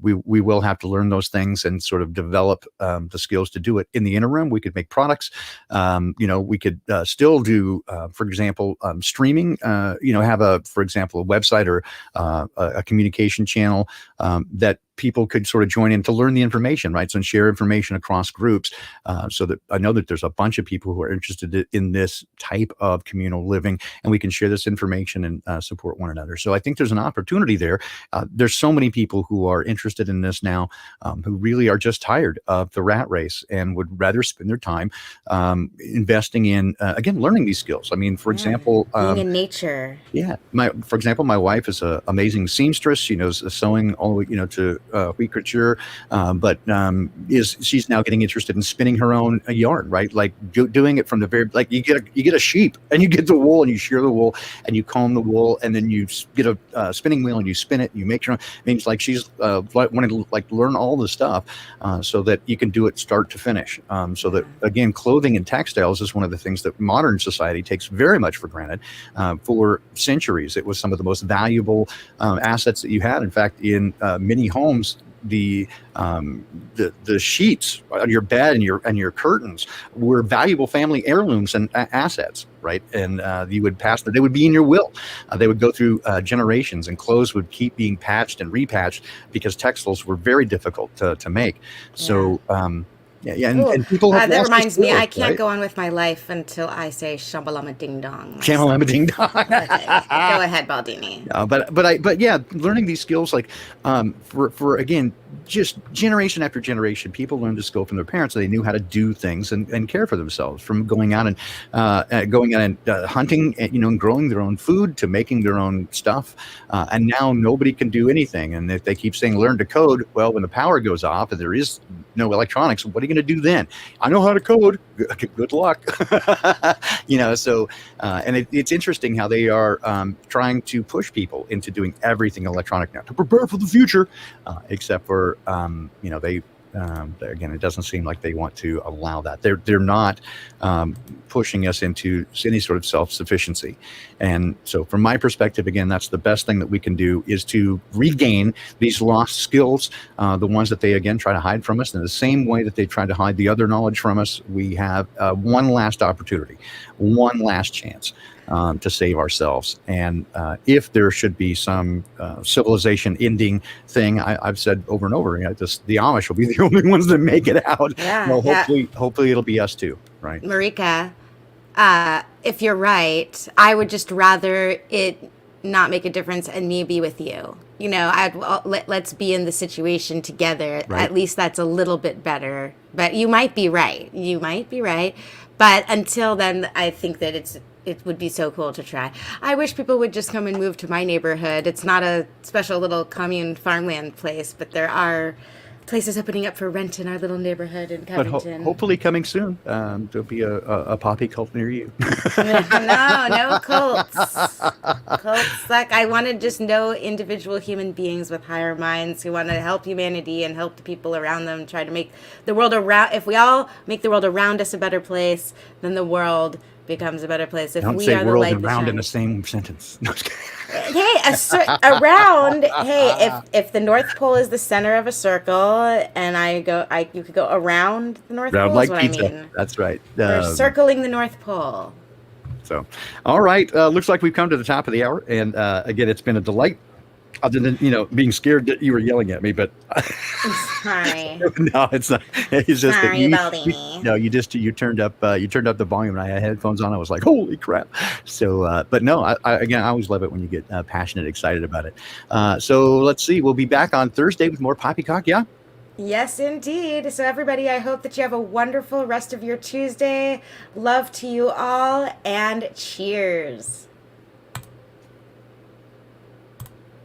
we will have to learn those things and sort of develop the skills to do it. In the interim, we could make products. We could still do, for example, streaming. Have for example, a website or a communication channel that people could sort of join in to learn the information, right? So and share information across groups, so that I know that there's a bunch of people who are interested in this type of communal living, and we can share this information and support one another. So I think there's an opportunity there. There's so many people who are interested in this now, who really are just tired of the rat race and would rather spend their time investing in, again, learning these skills. I mean, for example, being in nature. Yeah. For example, my wife is an amazing seamstress. She knows sewing all the way, to wheat couture, but she's now getting interested in spinning her own yarn, right? Like doing it from the very, like you get a sheep and you get the wool and you shear the wool and you comb the wool and then you get a spinning wheel and you spin it and you make your own. It means like she's wanting to learn all the stuff so that you can do it start to finish. So that, again, clothing and textiles is one of the things that modern society takes very much for granted. For centuries, it was some of the most valuable assets that you had. In fact, in many homes, the sheets on your bed and your curtains were valuable family heirlooms and assets, right? And you would they would be in your will. They would go through generations, and clothes would keep being patched and repatched because textiles were very difficult to make. So and people have that reminds me, I can't right? go on with my life until I say Shabalama Ding Dong. Shabalama Ding Dong. Go ahead, Baldini. But yeah, learning these skills, like for again, just generation after generation, people learned to skill from their parents. So they knew how to do things and care for themselves, from going out and hunting, and growing their own food to making their own stuff. And now nobody can do anything. And if they keep saying learn to code, well, when the power goes off and there is no electronics, what are you going to do then? I know how to code. Good luck. So and it's interesting how they are trying to push people into doing everything electronic now to prepare for the future, except for they again, it doesn't seem like they want to allow that. They're not pushing us into any sort of self-sufficiency. And so from my perspective, again, that's the best thing that we can do, is to regain these lost skills, the ones that they, again, try to hide from us. In the same way that they tried to hide the other knowledge from us, we have one last opportunity, one last chance to save ourselves. And if there should be some civilization ending thing, I've said over and over, the Amish will be the only ones that make it out. Hopefully it'll be us too, right? Marika, if you're right, I would just rather it not make a difference and me be with you. Let's be in the situation together. Right. At least that's a little bit better. But you might be right. But until then, I think that it would be so cool to try. I wish people would just come and move to my neighborhood. It's not a special little commune farmland place, but there are places opening up for rent in our little neighborhood in Covington. But hopefully coming soon. There'll be a poppy cult near you. No cults. Cults, like, I want to just know individual human beings with higher minds who want to help humanity and help the people around them, try to make the world around. If we all make the world around us a better place, then the world becomes a better place. If Don't we say are world the light and round in the same sentence. No, just kidding. Hey, around. Hey, if the North Pole is the center of a circle, and you could go around the North Round Pole. like is what pizza. I mean. That's right. We're circling the North Pole. So, all right. Looks like we've come to the top of the hour, and again, it's been a delight. Other than being scared that you were yelling at me, but sorry. No, it's not. It's just sorry, that you turned up the volume, and I had headphones on. I was like, holy crap! So, but no, I always love it when you get passionate, excited about it. So let's see. We'll be back on Thursday with more Poppycock. Yeah. Yes, indeed. So, everybody, I hope that you have a wonderful rest of your Tuesday. Love to you all, and cheers.